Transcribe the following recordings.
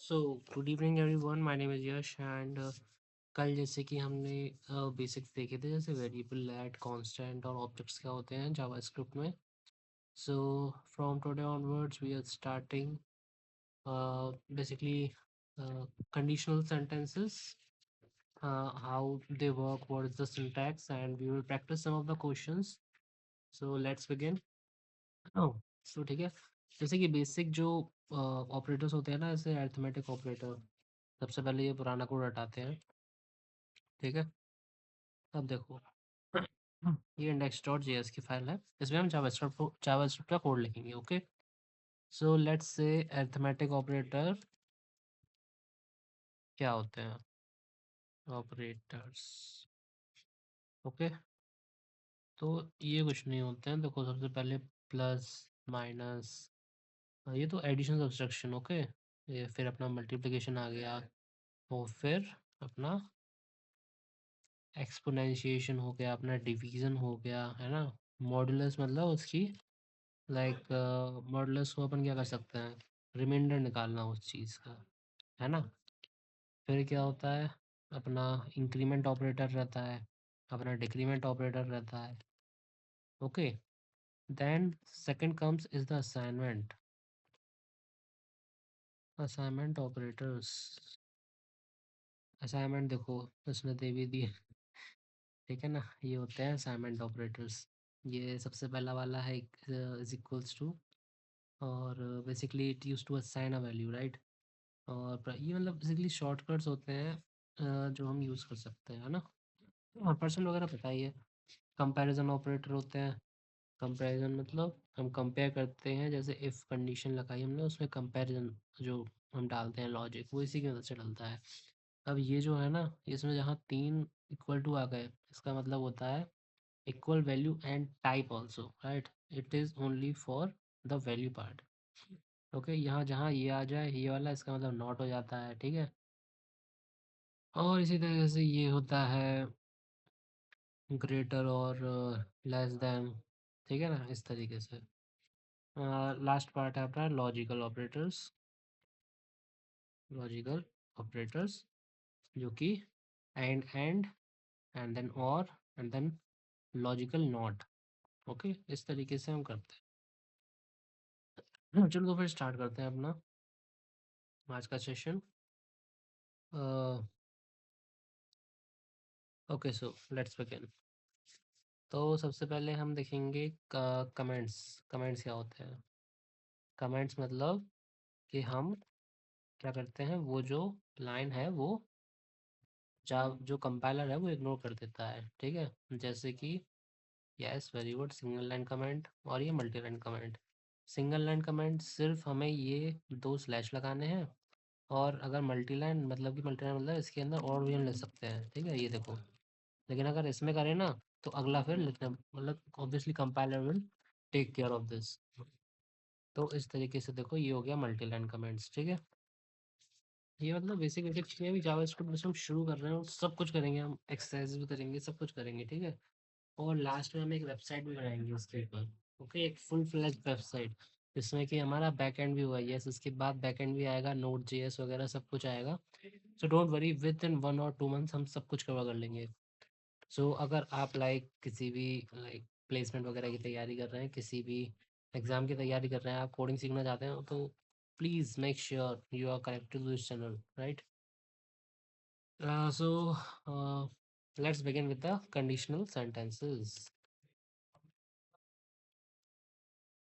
So good evening everyone, my name is Yash and कल जैसे कि हमने बेसिक्स देखे थे, जैसे वेरिएबल, लेट, कांस्टेंट और ऑब्जेक्ट्स क्या होते हैं जावास्क्रिप्ट में। So from today onwards we are starting basically conditional sentences, how they work, what is the syntax, and we will practice some of the questions. So let's begin. Oh, so ठीक है। जैसे कि basic जो operators होते हैं ना, जैसे arithmetic operator, सबसे पहले ये पुराना कोड हटाते हैं। ठीक है, अब देखो ये इंडेक्स डॉट जेएस की फाइल है, इसमें हम जावास्क्रिप्ट का कोड लिखेंगे। Okay, so let's say arithmetic operator क्या होते हैं, ऑपरेटर्स। ओके, तो ये कुछ नहीं होते हैं। देखो सबसे पहले प्लस, माइनस, ये तो एडिशन सब्सट्रैक्शन। ओके, ये फिर अपना मल्टीप्लिकेशन आ गया, और फिर अपना एक्सपोनेंशिएशन हो गया, अपना डिवीजन हो गया, है ना। मॉडुलस मतलब उसकी लाइक मॉडुलस को अपन क्या कर सकते हैं, रिमाइंडर निकालना उस चीज़ का, है ना। फिर क्या होता है, अपना इंक्रीमेंट ऑपरेटर रहता है, अपना डिक्रीमेंट ऑपरेटर रहता है। Okay, then second comes is the assignment. Assignment operators, assignment देखो उसने दे भी दी, ठीक है ना। ये होते हैं असाइनमेंट ऑपरेटर्स। ये सबसे पहला वाला है, इज इक्वल्स टू, और basically it use to assign a value, right. और ये मतलब बेसिकली शॉर्टकट्स होते हैं जो हम यूज़ कर सकते हैं, है ना। हाँ, परसेंट वगैरह पता ही है। कंपैरिजन ऑपरेटर होते हैं। कंपैरिजन मतलब हम कंपेयर करते हैं, जैसे इफ़ कंडीशन लगाई हमने, उसमें कंपैरिजन जो हम डालते हैं लॉजिक, वो इसी की मदद से डलता है। अब ये जो है ना, इसमें जहाँ 3 इक्वल टू आ गए, इसका मतलब होता है equal value and type also, right. It is only for the value part. Okay, यहाँ जहाँ ये आ जाए ये वाला, इसका मतलब नॉट हो जाता है, ठीक है। और इसी तरीके से ये होता है ग्रेटर और लेस देन, ठीक है ना, इस तरीके से। लास्ट पार्ट है अपना लॉजिकल ऑपरेटर्स। लॉजिकल ऑपरेटर्स जो कि एंड देन और and then logical not. Okay, इस तरीके से हम करते हैं। चलो तो फिर स्टार्ट करते हैं अपना आज का session. Okay, so let's begin. तो सबसे पहले हम देखेंगे कमेंट्स। कमेंट्स क्या होते हैं? कमेंट्स मतलब कि हम क्या करते हैं, वो जो लाइन है वो जो कंपाइलर है वो इग्नोर कर देता है, ठीक है। जैसे कि yes, very good, single line comment और ये multi line comment. Single line comment सिर्फ हमें ये 2 स्लैश लगाने हैं, और अगर मल्टी लाइन मतलब कि मल्टी लाइन मतलब इसके अंदर और भी हम ले सकते हैं, ठीक है, ये देखो। लेकिन अगर इसमें करें ना, तो अगला फिर लिखना मतलब obviously compiler will take care of this. तो इस तरीके से देखो, ये हो गया मल्टी लाइन कमेंट्स, ठीक है। ये मतलब बेसिक बेसिक चीज़ें अभी जावास्क्रिप्ट में हम शुरू कर रहे हैं, और सब कुछ करेंगे, हम एक्सरसाइज भी करेंगे, सब कुछ करेंगे, ठीक है। और लास्ट में हम एक वेबसाइट भी बनाएंगे उसके ऊपर। ओके, एक फुल फ्लेज्ड वेबसाइट, जिसमें कि हमारा बैक एंड भी हुआ, यस, इसके बाद बैक एंड भी आएगा, नोड जेएस वगैरह सब कुछ आएगा। So don't worry, with in 1 और 2 मंथ्स हम सब कुछ कवर कर लेंगे। सो अगर आप लाइक किसी भी लाइक प्लेसमेंट वगैरह की तैयारी कर रहे हैं, किसी भी एग्ज़ाम की तैयारी कर रहे हैं, आप कोडिंग सीखना चाहते हैं, तो please make sure you are connected to this channel, right. So let's begin with the conditional sentences.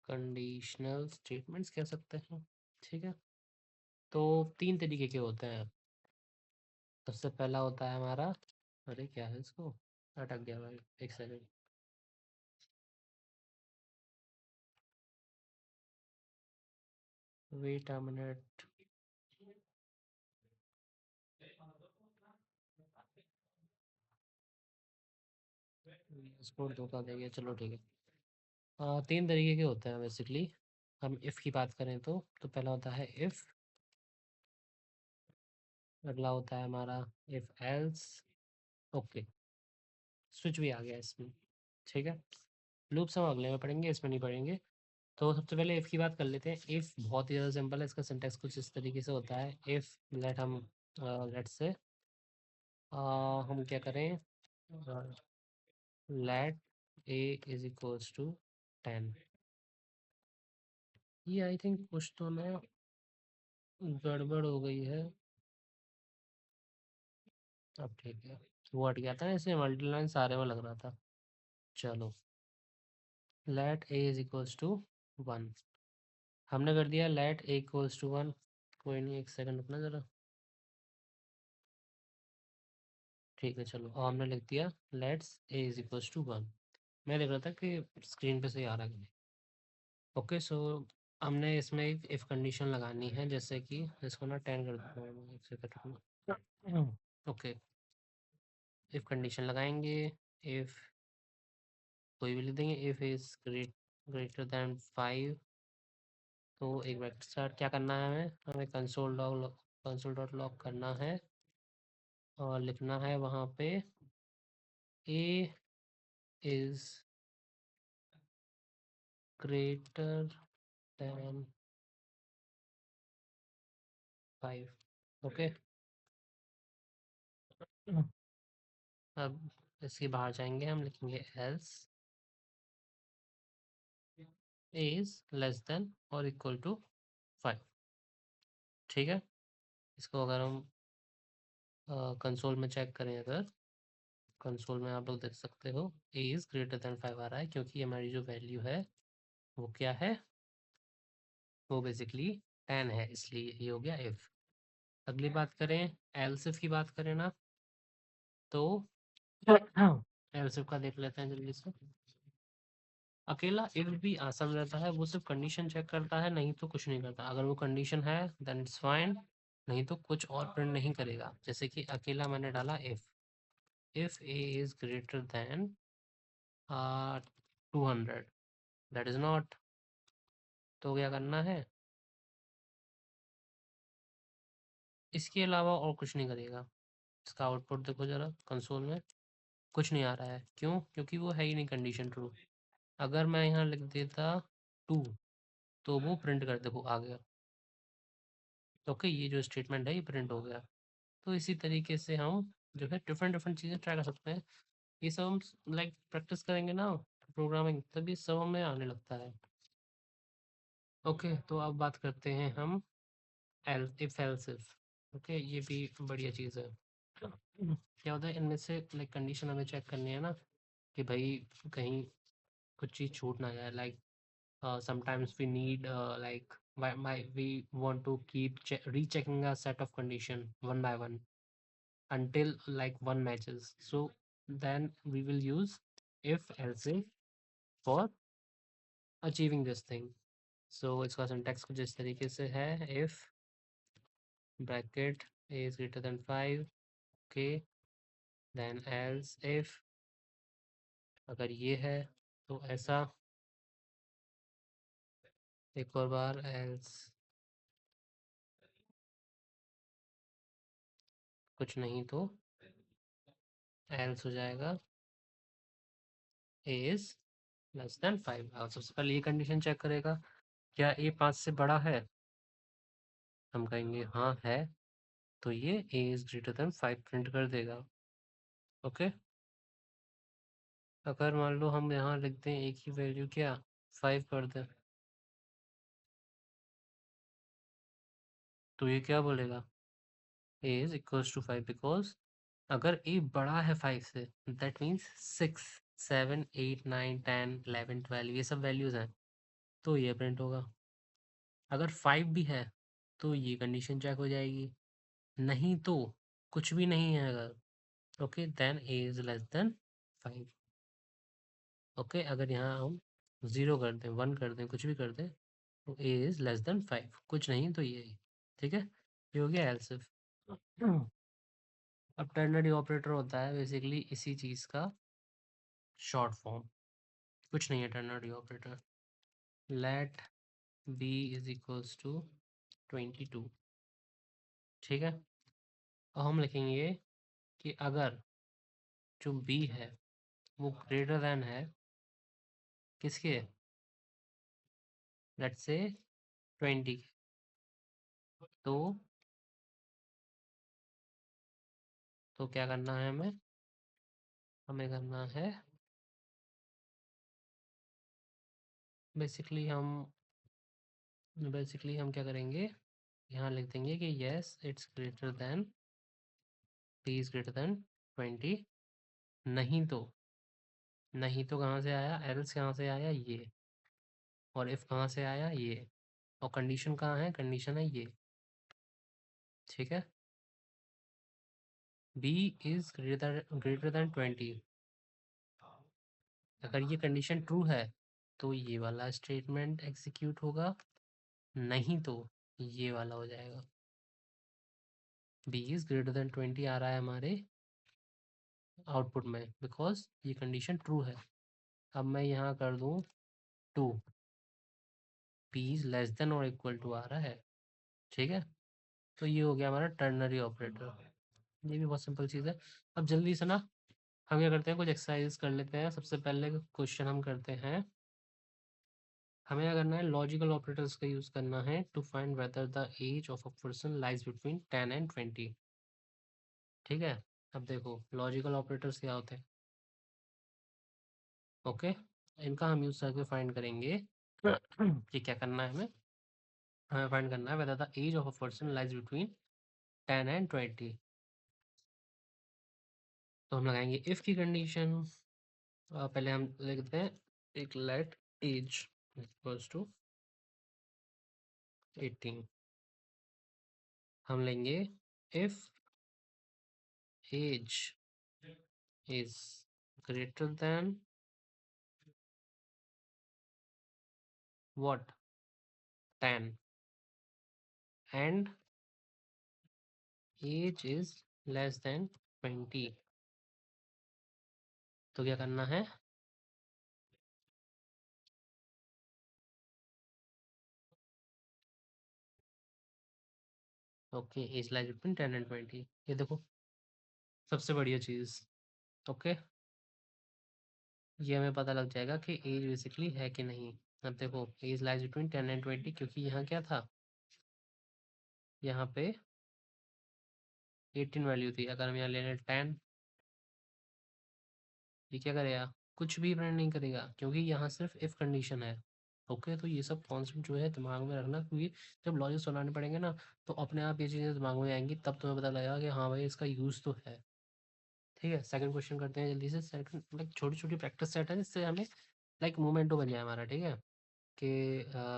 Conditional statements कह सकते हैं, ठीक है। तो 3 तरीके के होते हैं। सबसे पहला होता है हमारा, अरे क्या है इसको, अटक गया भाई, एक सेकंड। Wait a minute. इसको धोखा दे गया, चलो ठीक है। 3 तरीके के होते हैं बेसिकली। हम इफ़ की बात करें तो पहला होता है इफ़, अगला होता है हमारा इफ़ एल्स। ओके, स्विच भी आ गया इसमें, ठीक है। लूप्स हम अगले में पढ़ेंगे, इसमें नहीं पढ़ेंगे। तो सबसे पहले इफ़ की बात कर लेते हैं। इफ़ बहुत ही ज़्यादा सिंपल है, इसका सिंटैक्स कुछ इस तरीके से होता है। इफ़ लेट हम लेट से हम क्या करें, let a is equals to 10। ये आई थिंक कुछ तो ना गड़बड़ हो गई है। अब ठीक है, वो हट गया था ना, इसलिए मल्टी लाइन सारे में लग रहा था। चलो, let a is equals to 1 हमने कर दिया। लेट ए इक्वल्स टू 1, कोई नहीं, एक सेकंड रुकना ज़रा। ठीक है, चलो और हमने लिख दिया let's a is equals to 1। मैं देख रहा था कि स्क्रीन पे सही आ रहा है कि नहीं। ओके, सो हमने इसमें एक इफ़ कंडीशन लगानी है, जैसे कि इसको ना 10 कर देता हूँ मैं, एक सेकंड रुकना। ओके, इफ़ कंडीशन लगाएंगे। इफ़ कोई भी लिख देंगे, इफ़ इज़ ग्रेटर दैन 5। तो एक वेक्टर स्टार्ट क्या करना है, हमें हमें कंसोल डॉट लॉग करना है और लिखना है वहाँ पे A is greater than 5। Okay, अब इसके बाहर जाएंगे, हम लिखेंगे else A is less than और इक्वल टू 5। ठीक है, इसको अगर हम कंसोल में चेक करें, अगर कंसोल में आप लोग देख सकते हो ए इज़ ग्रेटर देन 5 आ रहा है, क्योंकि हमारी जो वैल्यू है वो क्या है, वो बेसिकली 10 है, इसलिए ये हो गया इफ़। अगली बात करें, एल्स इफ की बात करें ना, तो एल्स इफ का देख लेते हैं जल्दी से। अकेला इफ भी आसान रहता है, वो सिर्फ कंडीशन चेक करता है, नहीं तो कुछ नहीं करता। अगर वो कंडीशन है देन इट्स फाइन, नहीं तो कुछ और प्रिंट नहीं करेगा। जैसे कि अकेला मैंने डाला if A is greater then 200, that is not. तो क्या करना है, इसके अलावा और कुछ नहीं करेगा। इसका आउटपुट देखो जरा कंसोल में, कुछ नहीं आ रहा है। क्यों? क्योंकि वो है ही नहीं कंडीशन ट्रू। अगर मैं यहाँ लिख देता 2, तो वो प्रिंट कर देखो आ गया। ओके, ये जो स्टेटमेंट है ये प्रिंट हो गया। तो इसी तरीके से हम जो है डिफरेंट डिफरेंट चीज़ें ट्राई कर सकते हैं। ये सब हम लाइक प्रैक्टिस करेंगे ना प्रोग्रामिंग, तब ये सब हमें आने लगता है। ओके, तो अब बात करते हैं हम L if else if. Okay, ये भी बढ़िया चीज़ है। क्या होता है इनमें से, लाइक कंडीशन हमें चेक करनी है ना, कि भाई कहीं कुछ चीज़ छूट ना जाए। Like sometimes we need we want to keep rechecking a set of condition one by one until like one matches. So then we will use if else if for achieving this thing. So इसका syntax कुछ इस तरीके से है, if bracket a is greater than 5, okay, then else if अगर ये है तो ऐसा, एक और बार else कुछ नहीं तो else हो जाएगा a is लेस देन 5। अब सबसे पहले ये कंडीशन चेक करेगा, क्या ए 5 से बड़ा है। हम कहेंगे हाँ है, तो ये ए इज ग्रेटर देन 5 प्रिंट कर देगा। ओके, अगर मान लो हम यहाँ लिख दें एक ही वैल्यू, क्या 5 कर दें, तो ये क्या बोलेगा, ए इज इक्वल्स टू 5, बिकॉज अगर ए बड़ा है 5 से, दैट मीन्स 6 7 8 9 10 11 12 ये सब वैल्यूज हैं, तो ये प्रिंट होगा। अगर 5 भी है तो ये कंडीशन चेक हो जाएगी, नहीं तो कुछ भी नहीं है अगर, okay then a is less than 5। Okay, अगर यहाँ हम 0 कर दें, 1 कर दें, कुछ भी कर दें, तो ए इज लेस देन 5, कुछ नहीं तो ये ही। ठीक है, ये हो गया एल्स इफ। अब टर्नरी ऑपरेटर होता है बेसिकली इसी चीज़ का शॉर्ट फॉर्म, कुछ नहीं है ternary operator. Let b is equals to 22। ठीक है, अब हम लिखेंगे कि अगर जो बी है वो ग्रेटर देन है किसके, लेट्स से 20, तो क्या करना है हमें? हमें करना है बेसिकली हम क्या करेंगे, यहाँ लिख देंगे कि yes it's greater than, p is greater then 20। नहीं तो कहाँ से आया, एल्स कहाँ से आया ये, और इफ कहाँ से आया ये, और कंडीशन कहाँ है, कंडीशन है ये, ठीक है। b इज ग्रेटर देन 20, अगर ये कंडीशन ट्रू है तो ये वाला स्टेटमेंट एग्जीक्यूट होगा, नहीं तो ये वाला हो जाएगा। b इज ग्रेटर देन 20 आ रहा है हमारे आउटपुट में, बिकॉज ये कंडीशन ट्रू है। अब मैं यहाँ कर दूँ 2, p इज लेस देन और इक्वल टू आ रहा है, ठीक है। तो ये हो गया हमारा टर्नरी ऑपरेटर, ये भी बहुत सिंपल चीज़ है। अब जल्दी से ना हम क्या करते हैं, कुछ एक्सरसाइज कर लेते हैं। सबसे पहले क्वेश्चन हम करते हैं, हमें क्या करना है, लॉजिकल ऑपरेटर्स का यूज़ करना है to find whether the age of a person lies between 10 and 20, ठीक है। अब देखो लॉजिकल ऑपरेटर्स क्या होते हैं, ओके, इनका हम यूज़ करके फाइंड करेंगे कि क्या करना है हमें, फाइंड करना है whether the age of a person lies between 10 and 20। तो हम लगाएंगे इफ़ की कंडीशन, पहले हम लिखते हैं एक लेट एज इक्वल्स टू 18, हम लेंगे if age is greater than what, 10, and age is less than 20, तो क्या करना है, okay age lies between 10 and 20, ये देखो सबसे बढ़िया चीज़, ओके, ये हमें पता लग जाएगा कि एज बेसिकली है कि नहीं। अब देखो एज लाइज बिटवीन 10 एंड 20, क्योंकि यहाँ क्या था, यहाँ पे 18 वैल्यू थी, अगर हम यहाँ ले लें 10, ये क्या करेगा, कुछ भी प्रिंट नहीं करेगा, क्योंकि यहाँ सिर्फ इफ कंडीशन है, ओके। तो ये सब कॉन्सेप्ट जो है दिमाग में रखना, क्योंकि जब लॉजिक सुनाने पड़ेंगे ना, तो अपने आप ये चीज़ें दिमाग में आएंगी, तब तुम्हें पता लगेगा कि हाँ भाई इसका यूज़ तो है, ठीक है। सेकंड क्वेश्चन करते हैं जल्दी से। सेकंड लाइक छोटी छोटी प्रैक्टिस सेट है, जिससे हमें लाइक मोमेंटो बन जाए हमारा, ठीक है, कि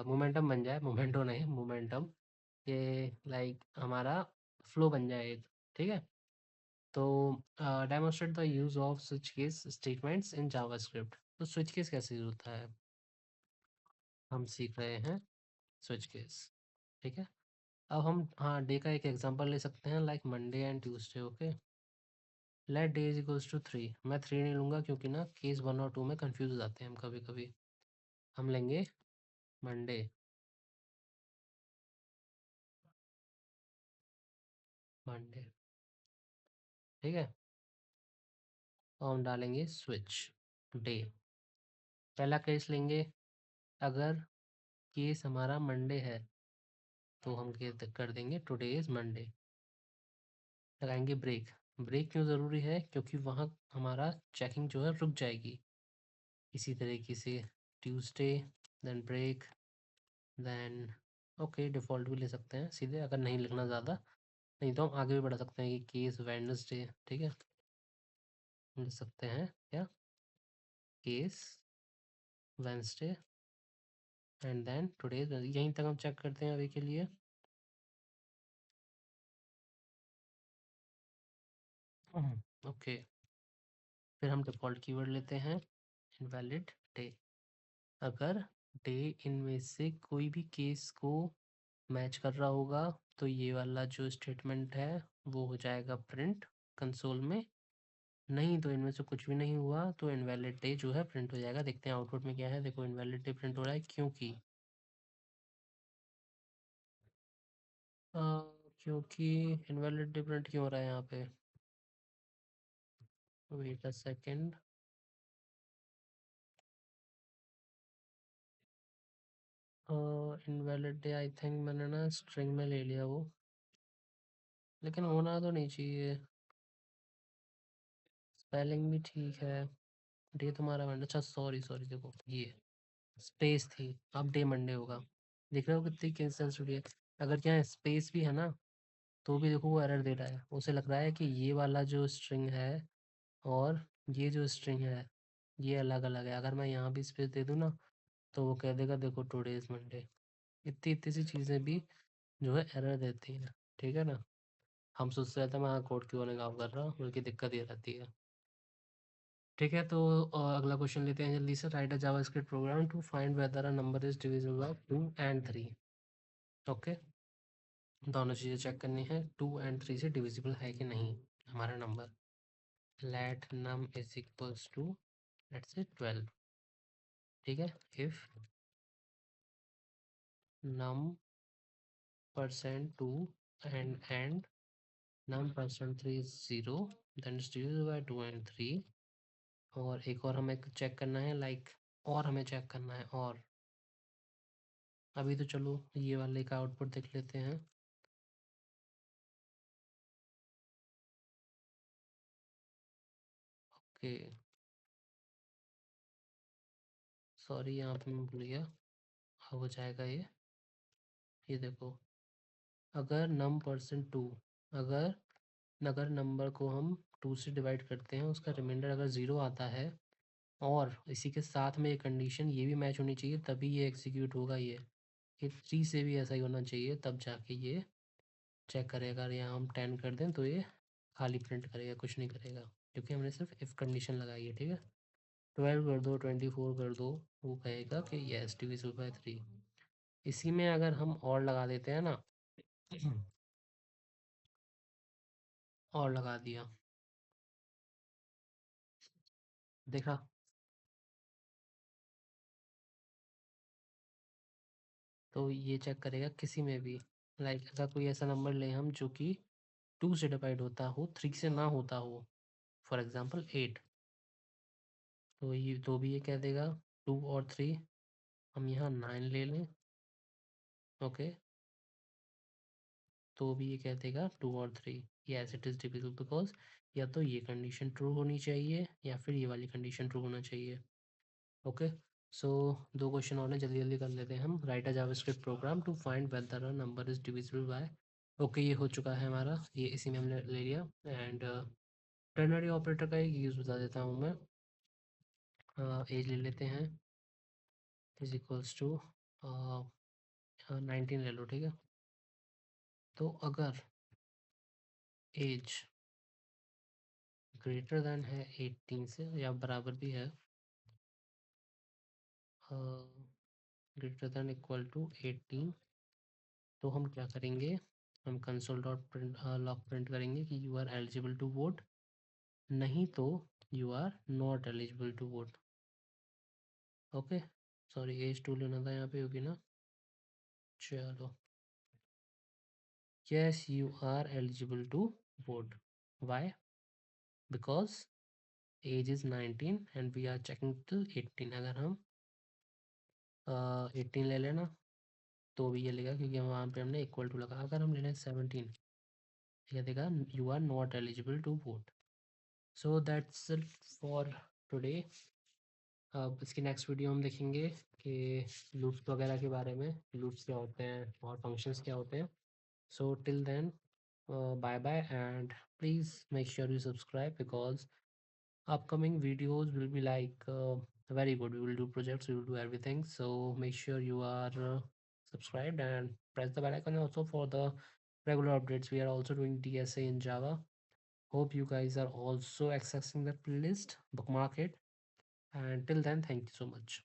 मोमेंटम बन जाए, मोमेंटो नहीं मोमेंटम, ये लाइक हमारा फ्लो बन जाए एक, ठीक है। तो demonstrate the use off switch case statements in JavaScript, तो स्विच केस कैसे यूज होता है हम सीख रहे हैं, स्विच केस, ठीक है। अब हम हाँ डे का एक एग्जांपल ले सकते हैं, like Monday and Tuesday, okay. Let day is equals to 3, मैं 3 नहीं लूँगा क्योंकि ना केस 1 और 2 में कंफ्यूज हो जाते हैं हम कभी कभी। हम लेंगे मंडे, मंडे, ठीक है, और हम डालेंगे स्विच डे। पहला केस लेंगे, अगर केस हमारा मंडे है तो हम कर देंगे टुडे इज मंडे, लगाएंगे ब्रेक। ब्रेक क्यों ज़रूरी है, क्योंकि वहाँ हमारा चेकिंग जो है रुक जाएगी। इसी तरीके से Tuesday, then break, then okay default भी ले सकते हैं सीधे, अगर नहीं लिखना ज़्यादा, नहीं तो हम आगे भी बढ़ा सकते हैं कि केस वेडनेसडे, ठीक है, लिख सकते हैं क्या, case Wednesday, and then today, यहीं तक हम चेक करते हैं अभी के लिए। ओके, फिर हम डिफ़ॉल्ट कीवर्ड लेते हैं इनवैलिड डे, अगर डे इनमें से कोई भी केस को मैच कर रहा होगा तो ये वाला जो स्टेटमेंट है वो हो जाएगा प्रिंट कंसोल में, नहीं तो इनमें से कुछ भी नहीं हुआ तो इनवैलिड डे जो है प्रिंट हो जाएगा। देखते हैं आउटपुट में क्या है, देखो इनवैलिड डे प्रिंट हो रहा है, क्योंकि अ, क्योंकि इनवैलिड डे प्रिंट क्यों हो रहा है यहाँ पे, wait a second, invalid day I think मैंने ना स्ट्रिंग में ले लिया वो, लेकिन होना तो नहीं चाहिए। स्पेलिंग भी ठीक है। डे तुम्हारा मंडे, अच्छा सॉरी सॉरी, देखो ये स्पेस थी, अब डे मंडे होगा। देख रहे हो कितनी कंसिस्टेंसी है। अगर क्या स्पेस भी है ना, तो भी देखो वो एरर दे रहा है। उसे लग रहा है कि ये वाला जो स्ट्रिंग है और ये जो स्ट्रिंग है ये अलग अलग है। अगर मैं यहाँ भी स्पेस दे दूँ ना, तो वो कह देगा देखो टुडे इज मंडे। इतनी इतनी सी चीज़ें भी जो है एरर देती हैं, ठीक है ना। हम सोचते रहते हैं मैं कोड क्यों नहीं काम कर रहा, बल्कि दिक्कत ये रहती है। ठीक है, तो अगला क्वेश्चन लेते हैं जल्दी से। Write a JavaScript program to find whether a number is divisible by 2 and 3। Okay, दोनों चीज़ें चेक करनी है, 2 एंड 3 से डिविजिबल है कि नहीं हमारा number. Let num is equals to let's say 12। ठीक है, if num percent 2 and num percent 3 is 0, then it's divided by 2 and 3। और एक और हमें चेक करना है, लाइक और हमें चेक करना है। और अभी तो चलो ये वाले का आउटपुट देख लेते हैं। ओके, सॉरी यहाँ पे मैं भूल गया। अब हो जाएगा ये देखो, अगर नम परसेंट 2, अगर अगर नंबर को हम 2 से डिवाइड करते हैं, उसका रिमाइंडर अगर 0 आता है और इसी के साथ में ये कंडीशन ये भी मैच होनी चाहिए, तभी ये एग्जीक्यूट होगा। ये 3 से भी ऐसा ही होना चाहिए, तब जाके ये चेक करेगा। अगर यहाँ हम 10 कर दें तो ये खाली प्रिंट करेगा, कुछ नहीं करेगा, क्योंकि हमने सिर्फ इफ़ कंडीशन लगाई है। ठीक है, 12 कर दो, 24 कर दो, वो कहेगा कि यस डिविजिबल बाय 3। इसी में अगर हम और लगा देते हैं ना और लगा दिया, देखा, तो ये चेक करेगा किसी में भी। लाइक अगर कोई ऐसा नंबर ले हम जो कि 2 से डिवाइड होता हो, 3 से ना होता हो, फॉर एग्जांपल 8, तो ये तो भी ये कह देगा 2 और 3। हम यहाँ 9 ले लें, ओके, तो भी ये कह देगा 2 और 3, yes it is divisible, because या तो ये कंडीशन ट्रू होनी चाहिए या फिर ये वाली कंडीशन ट्रू होना चाहिए। ओके, सो 2 क्वेश्चन और हैं, जल्दी जल्दी कर लेते हैं हम। Write a JavaScript program to find whether a number is divisible by. Okay, ये हो चुका है हमारा, ये इसी में हमने ले लिया। एंड टर्नरी ऑपरेटर का एक यूज़ बता देता हूँ मैं। एज ले लेते हैं, इज इक्वल्स टू 19 ले लो। ठीक है, तो अगर एज ग्रेटर देन है 18 से या बराबर भी है, ग्रेटर देन इक्वल टू 18, तो हम क्या करेंगे, हम console dot print log print करेंगे कि you are eligible to vote, नहीं तो you are not eligible to vote. Okay, sorry age 2 लेना था यहाँ पे, होगी ना। चलो, yes you are eligible to vote, why, because age is 19 and we are checking till 18। अगर हम 18 ले लेना तो भी ये लेगा, क्योंकि वहाँ पे हमने इक्वल टू लगा। अगर हम ले लें 17, ये देगा you are not eligible to vote. So that's it for today. अब इसकी नेक्स्ट वीडियो हम देखेंगे कि लूप्स वगैरह के बारे में, लूप्स क्या होते हैं और फंक्शंस क्या होते हैं। So till then, bye bye, and please make sure you subscribe, because upcoming videos will be like very good. We will do projects, we will do everything, so make sure you are subscribed and press the bell icon also for the regular updates. We are also doing DSA in Java. Hope you guys are also accessing that playlist, bookmark it, and till then thank you so much.